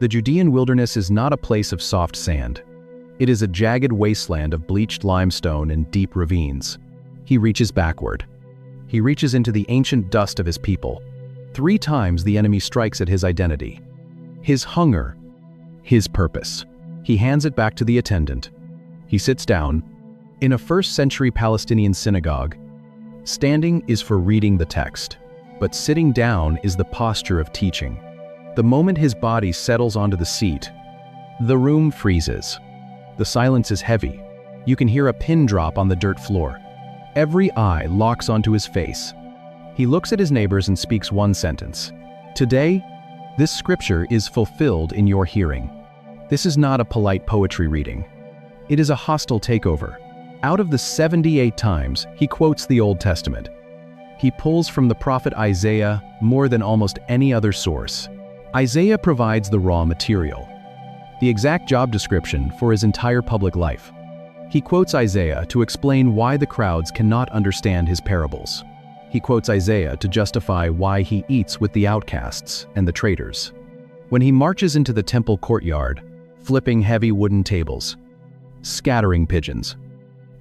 The Judean wilderness is not a place of soft sand. It is a jagged wasteland of bleached limestone and deep ravines. He reaches backward. He reaches into the ancient dust of his people. 3 times the enemy strikes at his identity, his hunger, his purpose. He hands it back to the attendant. He sits down. In a first-century Palestinian synagogue, standing is for reading the text, but sitting down is the posture of teaching. The moment his body settles onto the seat, the room freezes. The silence is heavy. You can hear a pin drop on the dirt floor. Every eye locks onto his face. He looks at his neighbors and speaks one sentence. Today, this scripture is fulfilled in your hearing. This is not a polite poetry reading. It is a hostile takeover. Out of the 78 times he quotes the Old Testament, he pulls from the prophet Isaiah more than almost any other source. Isaiah provides the raw material, the exact job description for his entire public life. He quotes Isaiah to explain why the crowds cannot understand his parables. He quotes Isaiah to justify why he eats with the outcasts and the traitors. When he marches into the temple courtyard, flipping heavy wooden tables, scattering pigeons,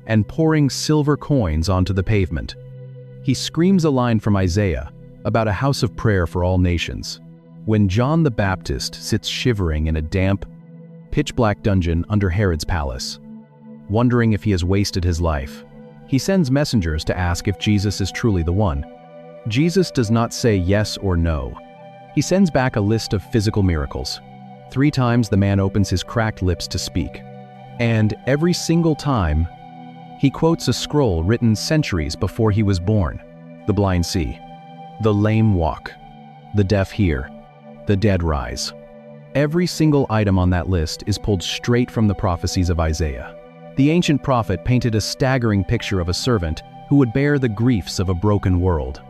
and pouring silver coins onto the pavement, he screams a line from Isaiah about a house of prayer for all nations. When John the Baptist sits shivering in a damp, pitch-black dungeon under Herod's palace, wondering if he has wasted his life, he sends messengers to ask if Jesus is truly the one. Jesus does not say yes or no. He sends back a list of physical miracles. 3 times the man opens his cracked lips to speak. And every single time, he quotes a scroll written centuries before he was born. The blind see, the lame walk, the deaf hear, the dead rise. Every single item on that list is pulled straight from the prophecies of Isaiah. The ancient prophet painted a staggering picture of a servant who would bear the griefs of a broken world.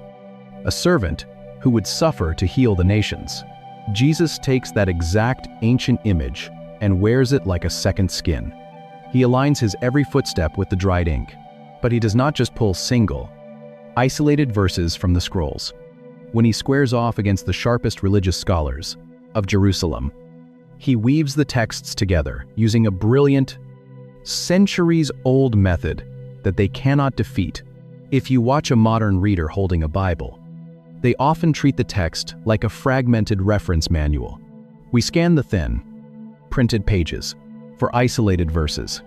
A servant who would suffer to heal the nations. Jesus takes that exact ancient image and wears it like a second skin. He aligns his every footstep with the dried ink, but he does not just pull single, isolated verses from the scrolls. When he squares off against the sharpest religious scholars of Jerusalem, he weaves the texts together using a brilliant, centuries-old method that they cannot defeat. If you watch a modern reader holding a Bible, they often treat the text like a fragmented reference manual. We scan the thin, printed pages for isolated verses,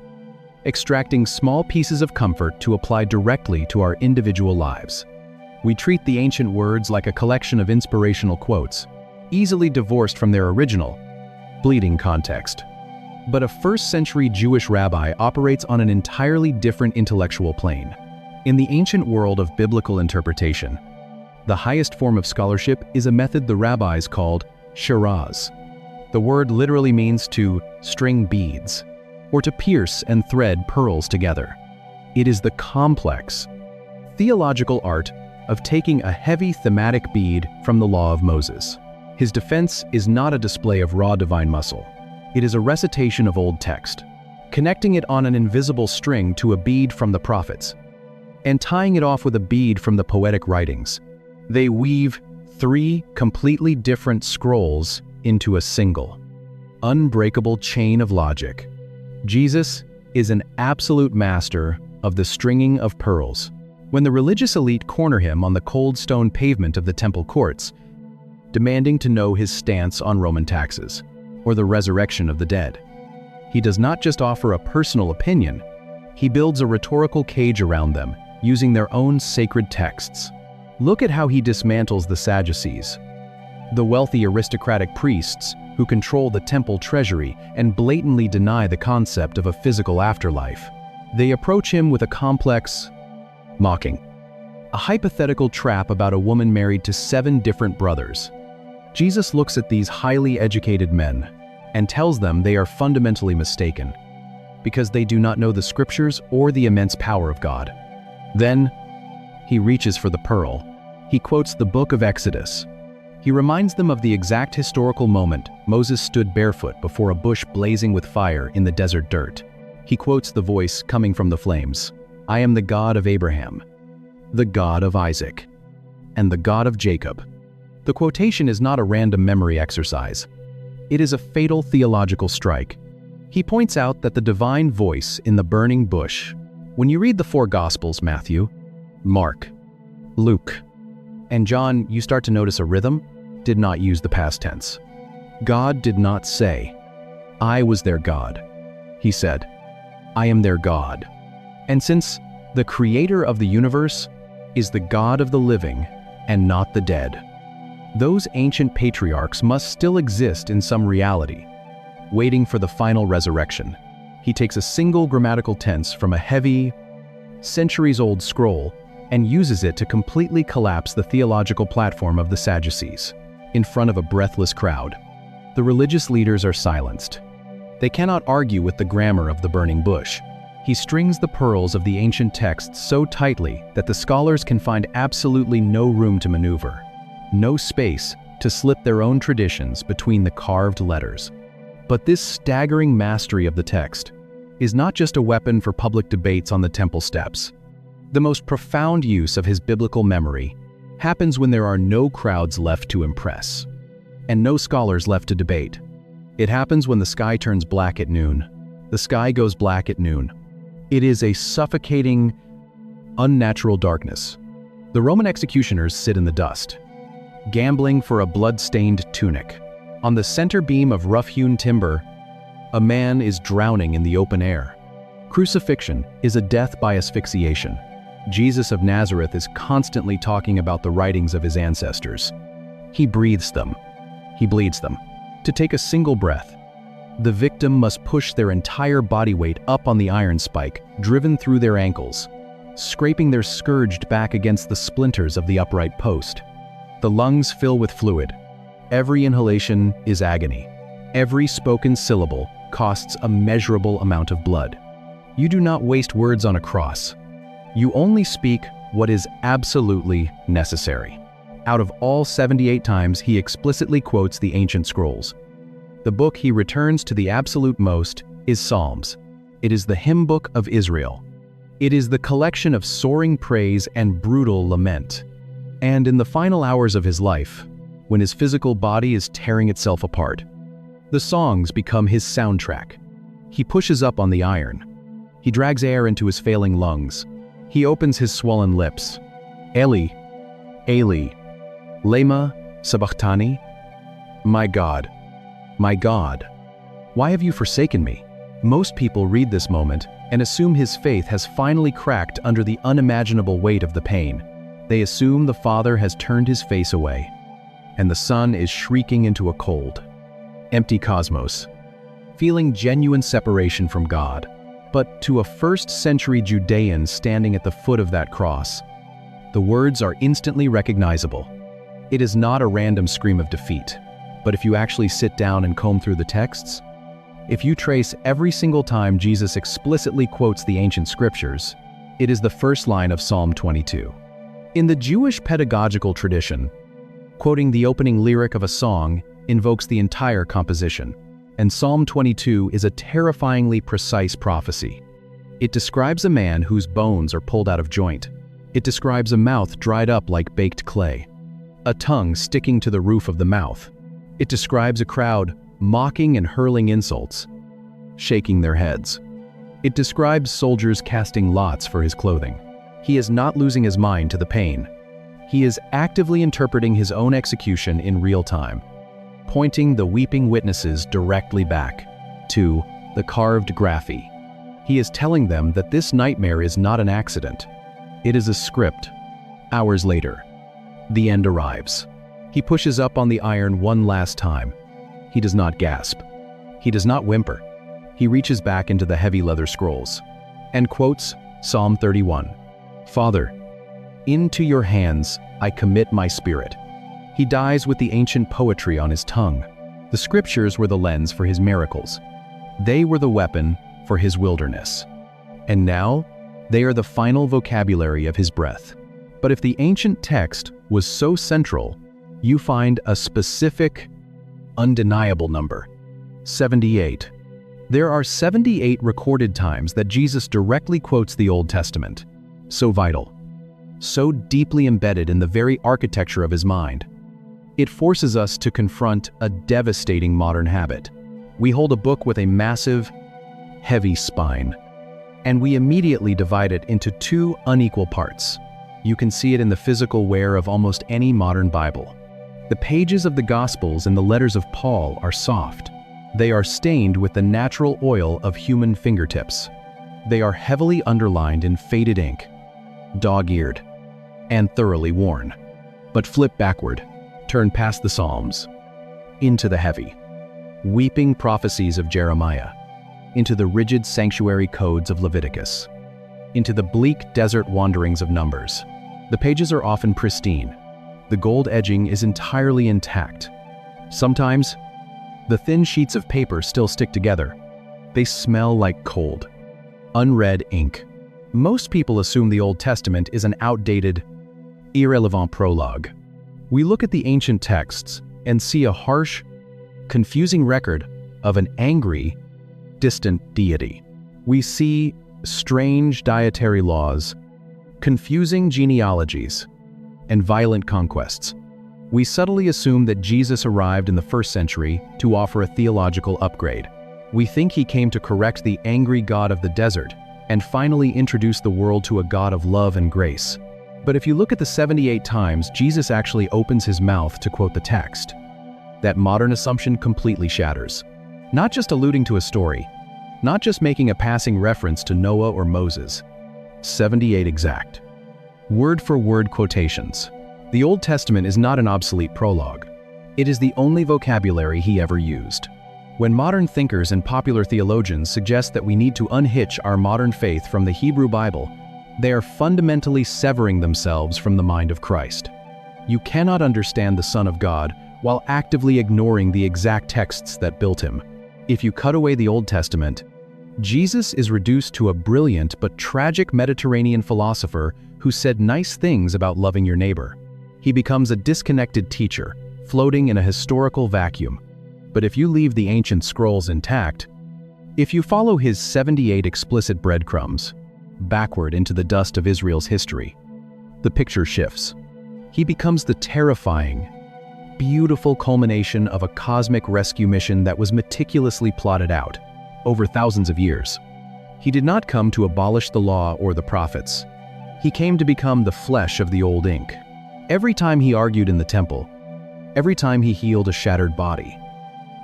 extracting small pieces of comfort to apply directly to our individual lives. We treat the ancient words like a collection of inspirational quotes, easily divorced from their original, bleeding context. But a first-century Jewish rabbi operates on an entirely different intellectual plane. In the ancient world of biblical interpretation, the highest form of scholarship is a method the rabbis called shiraz. The word literally means to string beads, or to pierce and thread pearls together. It is the complex, theological art of taking a heavy thematic bead from the law of Moses. His defense is not a display of raw divine muscle. It is a recitation of old text, connecting it on an invisible string to a bead from the prophets, and tying it off with a bead from the poetic writings. They weave 3 completely different scrolls into a single, unbreakable chain of logic. Jesus is an absolute master of the stringing of pearls. When the religious elite corner him on the cold stone pavement of the temple courts, demanding to know his stance on Roman taxes, or the resurrection of the dead, he does not just offer a personal opinion, he builds a rhetorical cage around them, using their own sacred texts. Look at how he dismantles the Sadducees, the wealthy aristocratic priests who control the temple treasury and blatantly deny the concept of a physical afterlife. They approach him with a complex, mocking, a hypothetical trap about a woman married to 7 different brothers. Jesus looks at these highly educated men and tells them they are fundamentally mistaken because they do not know the scriptures or the immense power of God. Then, he reaches for the pearl. He quotes the book of Exodus. He reminds them of the exact historical moment Moses stood barefoot before a bush blazing with fire in the desert dirt. He quotes the voice coming from the flames. "I am the God of Abraham, the God of Isaac, and the God of Jacob." The quotation is not a random memory exercise. It is a fatal theological strike. He points out that the divine voice in the burning bush, when you read the four Gospels, Matthew, Mark, Luke, and John, you start to notice a rhythm, did not use the past tense. God did not say, "I was their God." He said, "I am their God." And since the creator of the universe is the God of the living and not the dead, those ancient patriarchs must still exist in some reality, waiting for the final resurrection. He takes a single grammatical tense from a heavy, centuries-old scroll and uses it to completely collapse the theological platform of the Sadducees. In front of a breathless crowd, the religious leaders are silenced. They cannot argue with the grammar of the burning bush. He strings the pearls of the ancient texts so tightly that the scholars can find absolutely no room to maneuver, no space to slip their own traditions between the carved letters. But this staggering mastery of the text is not just a weapon for public debates on the temple steps. The most profound use of his biblical memory happens when there are no crowds left to impress, and no scholars left to debate. It happens when the sky turns black at noon. The sky goes black at noon. It is a suffocating, unnatural darkness. The Roman executioners sit in the dust, gambling for a blood-stained tunic. On the center beam of rough-hewn timber, a man is drowning in the open air. Crucifixion is a death by asphyxiation. Jesus of Nazareth is constantly talking about the writings of his ancestors. He breathes them. He bleeds them. To take a single breath, the victim must push their entire body weight up on the iron spike, driven through their ankles, scraping their scourged back against the splinters of the upright post. The lungs fill with fluid. Every inhalation is agony. Every spoken syllable costs a measurable amount of blood. You do not waste words on a cross. You only speak what is absolutely necessary. Out of all 78 times he explicitly quotes the ancient scrolls. The book he returns to the absolute most is Psalms. It is the hymn book of Israel. It is the collection of soaring praise and brutal lament. And in the final hours of his life, when his physical body is tearing itself apart, the songs become his soundtrack. He pushes up on the iron. He drags air into his failing lungs. He opens his swollen lips. Eli, Eli, lema sabachthani? My God, why have you forsaken me? Most people read this moment and assume his faith has finally cracked under the unimaginable weight of the pain. They assume the Father has turned his face away, and the Son is shrieking into a cold, empty cosmos, feeling genuine separation from God. But to a first-century Judean standing at the foot of that cross, the words are instantly recognizable. It is not a random scream of defeat, but if you actually sit down and comb through the texts, if you trace every single time Jesus explicitly quotes the ancient scriptures, it is the first line of Psalm 22. In the Jewish pedagogical tradition, quoting the opening lyric of a song invokes the entire composition. And Psalm 22 is a terrifyingly precise prophecy. It describes a man whose bones are pulled out of joint. It describes a mouth dried up like baked clay, a tongue sticking to the roof of the mouth. It describes a crowd mocking and hurling insults, shaking their heads. It describes soldiers casting lots for his clothing. He is not losing his mind to the pain. He is actively interpreting his own execution in real time, pointing the weeping witnesses directly back to the carved graphe. He is telling them that this nightmare is not an accident. It is a script. Hours later, the end arrives. He pushes up on the iron one last time. He does not gasp. He does not whimper. He reaches back into the heavy leather scrolls and quotes Psalm 31. Father, into your hands I commit my spirit. He dies with the ancient poetry on his tongue. The scriptures were the lens for his miracles. They were the weapon for his wilderness. And now, they are the final vocabulary of his breath. But if the ancient text was so central, you find a specific, undeniable number: 78. There are 78 recorded times that Jesus directly quotes the Old Testament. So vital, so deeply embedded in the very architecture of his mind. It forces us to confront a devastating modern habit. We hold a book with a massive, heavy spine, and we immediately divide it into two unequal parts. You can see it in the physical wear of almost any modern Bible. The pages of the Gospels and the letters of Paul are soft. They are stained with the natural oil of human fingertips. They are heavily underlined in faded ink, dog-eared, and thoroughly worn. But flip backward, turn past the Psalms, into the heavy, weeping prophecies of Jeremiah, into the rigid sanctuary codes of Leviticus, into the bleak desert wanderings of Numbers. The pages are often pristine. The gold edging is entirely intact. Sometimes, the thin sheets of paper still stick together. They smell like cold, unread ink. Most people assume the Old Testament is an outdated, irrelevant prologue. We look at the ancient texts and see a harsh, confusing record of an angry, distant deity. We see strange dietary laws, confusing genealogies, and violent conquests. We subtly assume that Jesus arrived in the first century to offer a theological upgrade. We think he came to correct the angry God of the desert and finally introduce the world to a God of love and grace. But if you look at the 78 times Jesus actually opens his mouth to quote the text, that modern assumption completely shatters. Not just alluding to a story, not just making a passing reference to Noah or Moses. 78 exact, word-for-word quotations. The Old Testament is not an obsolete prologue. It is the only vocabulary he ever used. When modern thinkers and popular theologians suggest that we need to unhitch our modern faith from the Hebrew Bible, they are fundamentally severing themselves from the mind of Christ. You cannot understand the Son of God while actively ignoring the exact texts that built him. If you cut away the Old Testament, Jesus is reduced to a brilliant but tragic Mediterranean philosopher who said nice things about loving your neighbor. He becomes a disconnected teacher, floating in a historical vacuum. But if you leave the ancient scrolls intact, if you follow his 78 explicit breadcrumbs backward into the dust of Israel's history, the picture shifts. He becomes the terrifying, beautiful culmination of a cosmic rescue mission that was meticulously plotted out over thousands of years. He did not come to abolish the law or the prophets. He came to become the flesh of the old ink. Every time he argued in the temple, every time he healed a shattered body,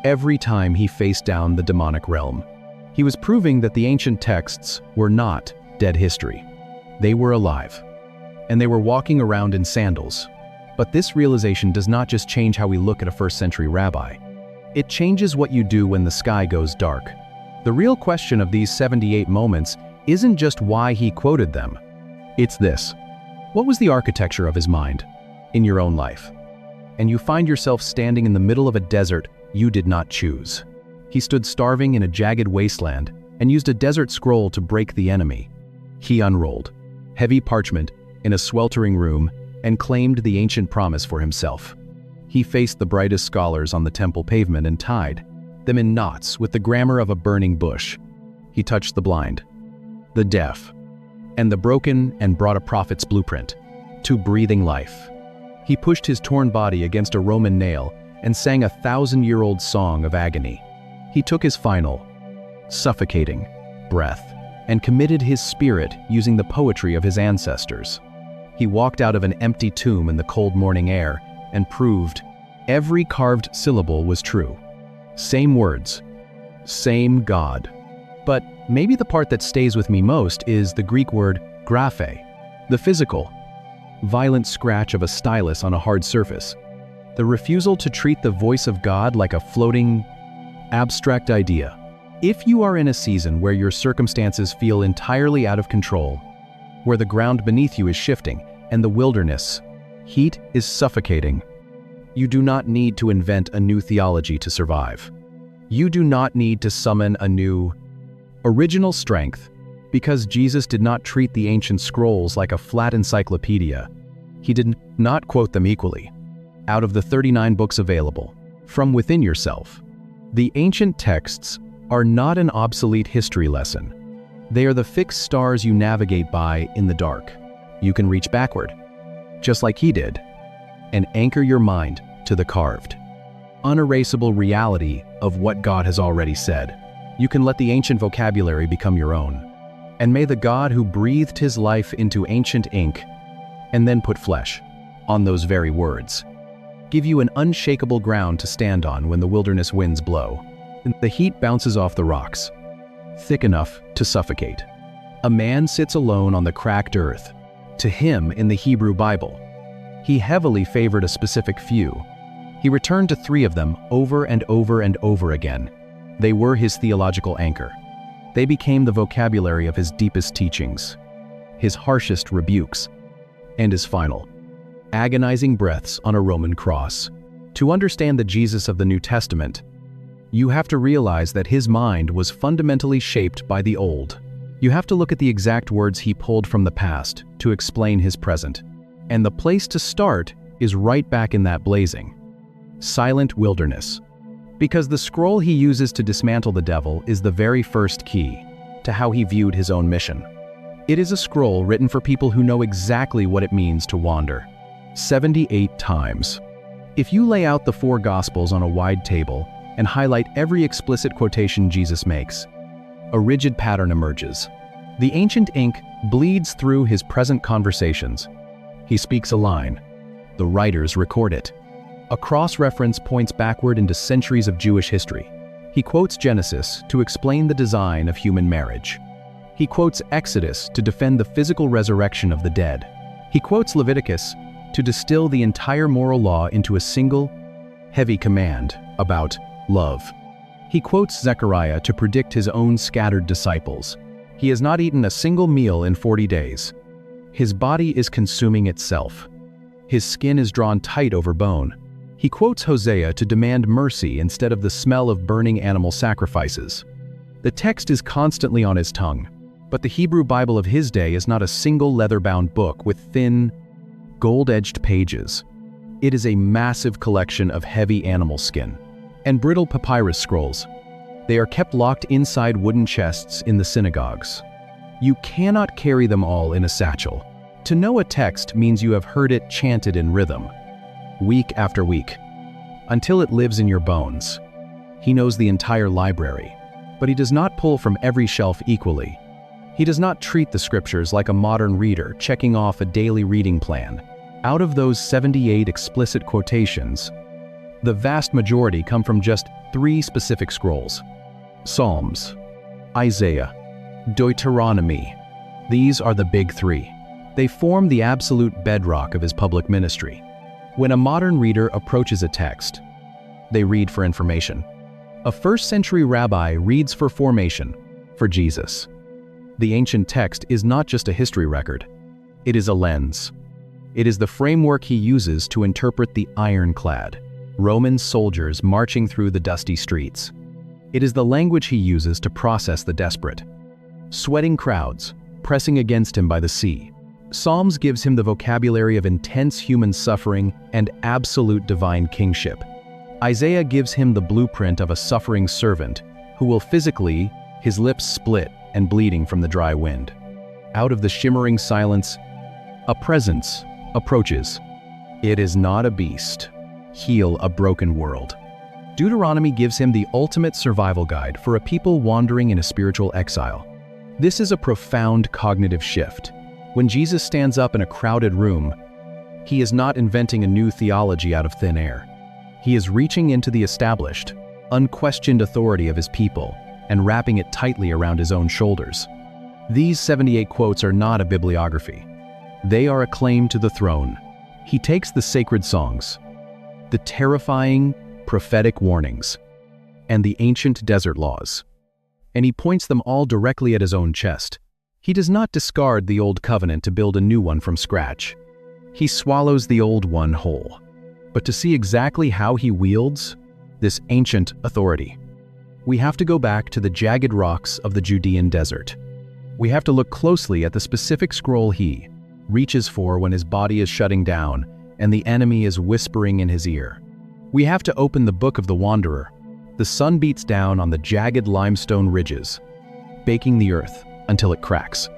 every time he faced down the demonic realm, he was proving that the ancient texts were not dead history. They were alive, and they were walking around in sandals. But this realization does not just change how we look at a first-century rabbi. It changes what you do when the sky goes dark. The real question of these 78 moments isn't just why he quoted them. It's this: what was the architecture of his mind in your own life? And you find yourself standing in the middle of a desert you did not choose. He stood starving in a jagged wasteland and used a desert scroll to break the enemy. He unrolled heavy parchment in a sweltering room and claimed the ancient promise for himself. He faced the brightest scholars on the temple pavement and tied them in knots with the grammar of a burning bush. He touched the blind, the deaf, and the broken and brought a prophet's blueprint to breathing life. He pushed his torn body against a Roman nail and sang a 1,000-year-old song of agony. He took his final, suffocating breath and committed his spirit using the poetry of his ancestors. He walked out of an empty tomb in the cold morning air and proved every carved syllable was true. Same words, same God. But maybe the part that stays with me most is the Greek word graphe, the physical, violent scratch of a stylus on a hard surface. The refusal to treat the voice of God like a floating, abstract idea. If you are in a season where your circumstances feel entirely out of control, where the ground beneath you is shifting and the wilderness heat is suffocating, you do not need to invent a new theology to survive. You do not need to summon a new, original strength, because Jesus did not treat the ancient scrolls like a flat encyclopedia. He did not quote them equally. Out of the 39 books available, from within yourself, the ancient texts are not an obsolete history lesson. They are the fixed stars you navigate by in the dark. You can reach backward, just like he did, and anchor your mind to the carved, unerasable reality of what God has already said. You can let the ancient vocabulary become your own. And may the God who breathed his life into ancient ink and then put flesh on those very words give you an unshakable ground to stand on when the wilderness winds blow. The heat bounces off the rocks, thick enough to suffocate. A man sits alone on the cracked earth. To him, in the Hebrew Bible, he heavily favored a specific few. He returned to 3 of them over and over and over again. They were his theological anchor. They became the vocabulary of his deepest teachings, his harshest rebukes, and his final, agonizing breaths on a Roman cross. To understand the Jesus of the New Testament, you have to realize that his mind was fundamentally shaped by the Old. You have to look at the exact words he pulled from the past to explain his present. And the place to start is right back in that blazing, silent wilderness. Because the scroll he uses to dismantle the devil is the very first key to how he viewed his own mission. It is a scroll written for people who know exactly what it means to wander. 78 times. If you lay out the 4 Gospels on a wide table and highlight every explicit quotation Jesus makes, a rigid pattern emerges. The ancient ink bleeds through his present conversations. He speaks a line. The writers record it. A cross-reference points backward into centuries of Jewish history. He quotes Genesis to explain the design of human marriage. He quotes Exodus to defend the physical resurrection of the dead. He quotes Leviticus to distill the entire moral law into a single, heavy command about love. He quotes Zechariah to predict his own scattered disciples. He has not eaten a single meal in 40 days. His body is consuming itself. His skin is drawn tight over bone. He quotes Hosea to demand mercy instead of the smell of burning animal sacrifices. The text is constantly on his tongue, but the Hebrew Bible of his day is not a single leather-bound book with thin, gold-edged pages. It is a massive collection of heavy animal skin and brittle papyrus scrolls. They are kept locked inside wooden chests in the synagogues. You cannot carry them all in a satchel. To know a text means you have heard it chanted in rhythm, week after week, until it lives in your bones. He knows the entire library, but he does not pull from every shelf equally. He does not treat the scriptures like a modern reader checking off a daily reading plan. Out of those 78 explicit quotations, the vast majority come from just 3 specific scrolls: Psalms, Isaiah, Deuteronomy. These are the big 3. They form the absolute bedrock of his public ministry. When a modern reader approaches a text, they read for information. A first-century rabbi reads for formation, for Jesus. The ancient text is not just a history record. It is a lens. It is the framework he uses to interpret the ironclad Roman soldiers marching through the dusty streets. It is the language he uses to process the desperate, sweating crowds pressing against him by the sea. Psalms gives him the vocabulary of intense human suffering and absolute divine kingship. Isaiah gives him the blueprint of a suffering servant who will physically, his lips split and bleeding from the dry wind. Out of the shimmering silence, a presence approaches. It is not a beast. Heal a broken world. Deuteronomy gives him the ultimate survival guide for a people wandering in a spiritual exile. This is a profound cognitive shift. When Jesus stands up in a crowded room, he is not inventing a new theology out of thin air. He is reaching into the established, unquestioned authority of his people and wrapping it tightly around his own shoulders. These 78 quotes are not a bibliography. They are a claim to the throne. He takes the sacred songs, the terrifying prophetic warnings, and the ancient desert laws, and he points them all directly at his own chest. He does not discard the old covenant to build a new one from scratch. He swallows the old one whole. But to see exactly how he wields this ancient authority, we have to go back to the jagged rocks of the Judean desert. We have to look closely at the specific scroll he reaches for when his body is shutting down and the enemy is whispering in his ear. We have to open the book of the Wanderer. The sun beats down on the jagged limestone ridges, baking the earth until it cracks.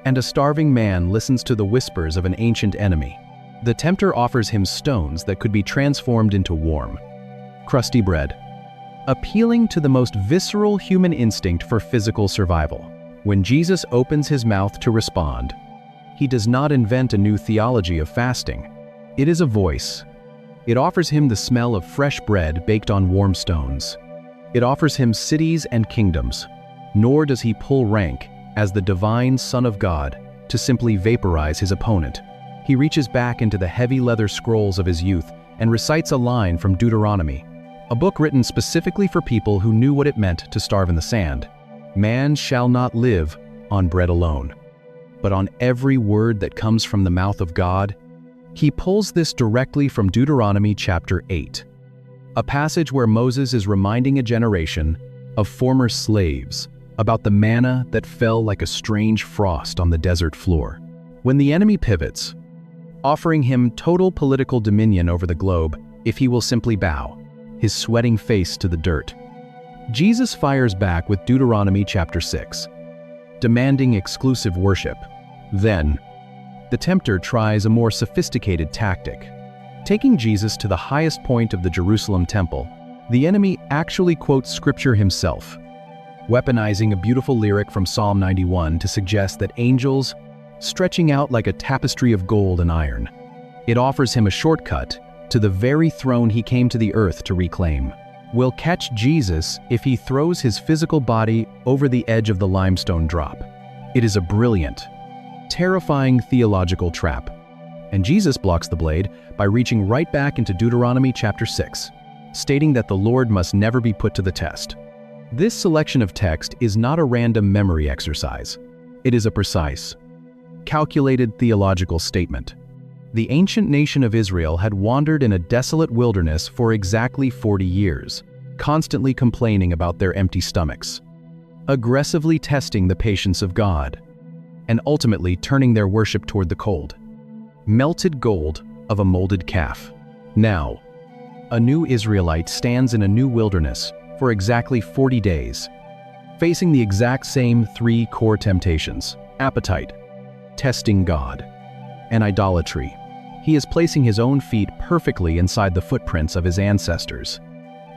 And a starving man listens to the whispers of an ancient enemy. The tempter offers him stones that could be transformed into warm, crusty bread, appealing to the most visceral human instinct for physical survival. When Jesus opens his mouth to respond, he does not invent a new theology of fasting. It is a voice. It offers him the smell of fresh bread baked on warm stones. It offers him cities and kingdoms. Nor does he pull rank as the divine Son of God to simply vaporize his opponent. He reaches back into the heavy leather scrolls of his youth and recites a line from Deuteronomy, a book written specifically for people who knew what it meant to starve in the sand. Man shall not live on bread alone, but on every word that comes from the mouth of God. He pulls this directly from Deuteronomy chapter 8, a passage where Moses is reminding a generation of former slaves about the manna that fell like a strange frost on the desert floor. When the enemy pivots, offering him total political dominion over the globe if he will simply bow, his sweating face to the dirt, Jesus fires back with Deuteronomy chapter 6, demanding exclusive worship. Then, the tempter tries a more sophisticated tactic. Taking Jesus to the highest point of the Jerusalem temple, the enemy actually quotes scripture himself, weaponizing a beautiful lyric from Psalm 91 to suggest that angels stretching out like a tapestry of gold and iron. It offers him a shortcut to the very throne he came to the earth to reclaim. We'll catch Jesus if he throws his physical body over the edge of the limestone drop. It is a brilliant, terrifying theological trap, and Jesus blocks the blade by reaching right back into Deuteronomy chapter 6, stating that the Lord must never be put to the test. This selection of text is not a random memory exercise. It is a precise, calculated theological statement. The ancient nation of Israel had wandered in a desolate wilderness for exactly 40 years, constantly complaining about their empty stomachs, aggressively testing the patience of God, and ultimately turning their worship toward the cold, melted gold of a molded calf. Now, a new Israelite stands in a new wilderness for exactly 40 days, facing the exact same three core temptations: appetite, testing God, and idolatry. He is placing his own feet perfectly inside the footprints of his ancestors.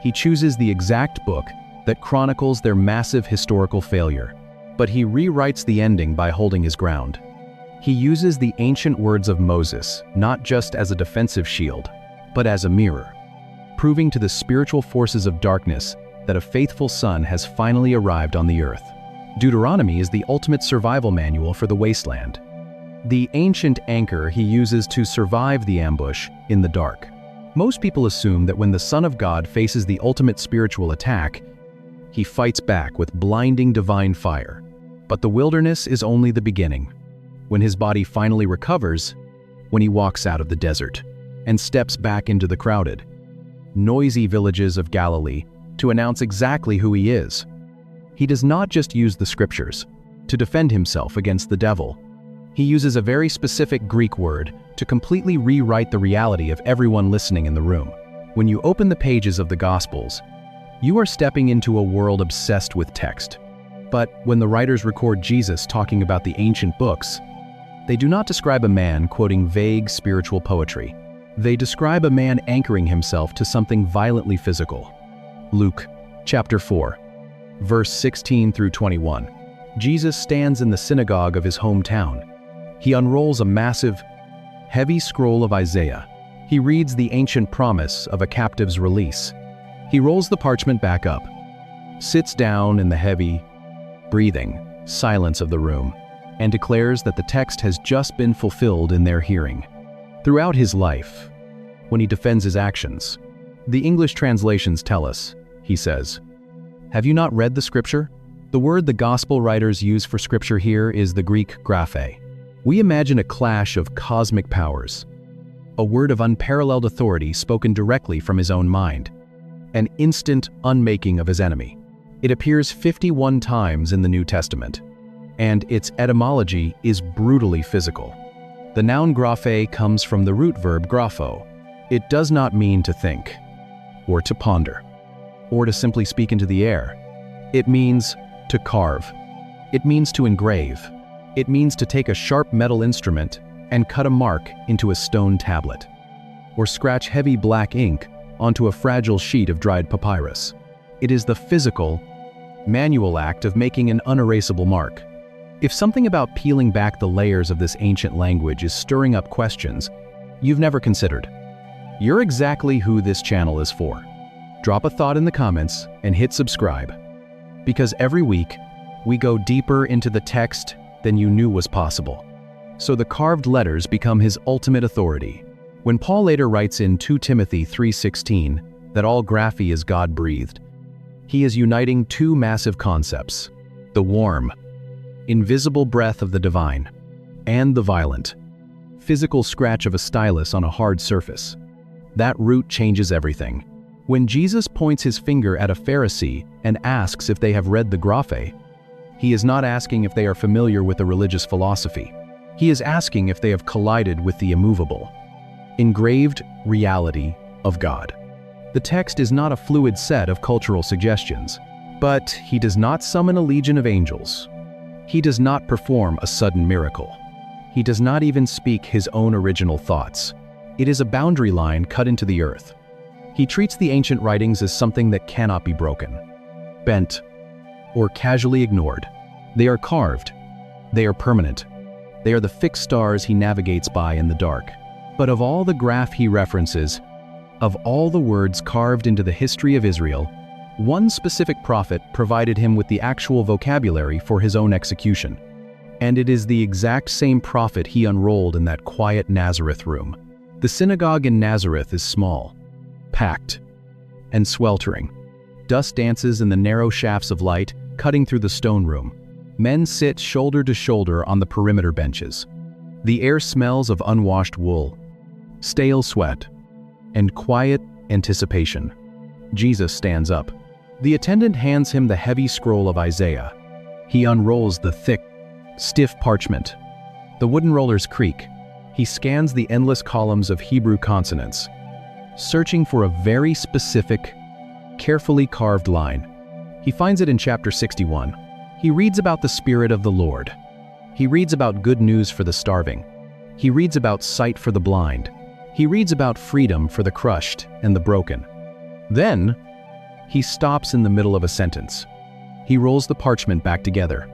He chooses the exact book that chronicles their massive historical failure, but he rewrites the ending by holding his ground. He uses the ancient words of Moses not just as a defensive shield, but as a mirror, proving to the spiritual forces of darkness that a faithful son has finally arrived on the earth. Deuteronomy is the ultimate survival manual for the wasteland, the ancient anchor he uses to survive the ambush in the dark. Most people assume that when the Son of God faces the ultimate spiritual attack, he fights back with blinding divine fire. But the wilderness is only the beginning. When his body finally recovers, when he walks out of the desert and steps back into the crowded, noisy villages of Galilee to announce exactly who he is, he does not just use the scriptures to defend himself against the devil. He uses a very specific Greek word to completely rewrite the reality of everyone listening in the room. When you open the pages of the Gospels, you are stepping into a world obsessed with text. But when the writers record Jesus talking about the ancient books, they do not describe a man quoting vague spiritual poetry. They describe a man anchoring himself to something violently physical. Luke chapter 4, verse 16 through 21. Jesus stands in the synagogue of his hometown. He unrolls a massive, heavy scroll of Isaiah. He reads the ancient promise of a captive's release. He rolls the parchment back up, sits down in the heavy, breathing silence of the room, and declares that the text has just been fulfilled in their hearing. Throughout his life, when he defends his actions, the English translations tell us, he says, "Have you not read the scripture?" The word the gospel writers use for scripture here is the Greek graphe. We imagine a clash of cosmic powers, a word of unparalleled authority spoken directly from his own mind, an instant unmaking of his enemy. It appears 51 times in the New Testament, and its etymology is brutally physical. The noun graphe comes from the root verb grapho. It does not mean to think, or to ponder, or to simply speak into the air. It means to carve. It means to engrave. It means to take a sharp metal instrument and cut a mark into a stone tablet, or scratch heavy black ink onto a fragile sheet of dried papyrus. It is the physical, manual act of making an unerasable mark. If something about peeling back the layers of this ancient language is stirring up questions you've never considered, you're exactly who this channel is for. Drop a thought in the comments and hit subscribe, because every week we go deeper into the text than you knew was possible. So the carved letters become his ultimate authority. When Paul later writes in 2 Timothy 3:16 that all graphy is God-breathed, he is uniting two massive concepts: the warm, invisible breath of the divine, and the violent, physical scratch of a stylus on a hard surface. That root changes everything. When Jesus points his finger at a Pharisee and asks if they have read the graphe, he is not asking if they are familiar with a religious philosophy. He is asking if they have collided with the immovable, engraved reality of God. The text is not a fluid set of cultural suggestions, but he does not summon a legion of angels. He does not perform a sudden miracle. He does not even speak his own original thoughts. It is a boundary line cut into the earth. He treats the ancient writings as something that cannot be broken, bent, or casually ignored. They are carved. They are permanent. They are the fixed stars he navigates by in the dark. But of all the graph he references, of all the words carved into the history of Israel, one specific prophet provided him with the actual vocabulary for his own execution. And it is the exact same prophet he unrolled in that quiet Nazareth room. The synagogue in Nazareth is small, packed, and sweltering. Dust dances in the narrow shafts of light cutting through the stone room. Men sit shoulder to shoulder on the perimeter benches. The air smells of unwashed wool, stale sweat, and quiet anticipation. Jesus stands up. The attendant hands him the heavy scroll of Isaiah. He unrolls the thick, stiff parchment. The wooden rollers creak. He scans the endless columns of Hebrew consonants, searching for a very specific, carefully carved line. He finds it in chapter 61. He reads about the Spirit of the Lord. He reads about good news for the starving. He reads about sight for the blind. He reads about freedom for the crushed and the broken. Then, he stops in the middle of a sentence. He rolls the parchment back together.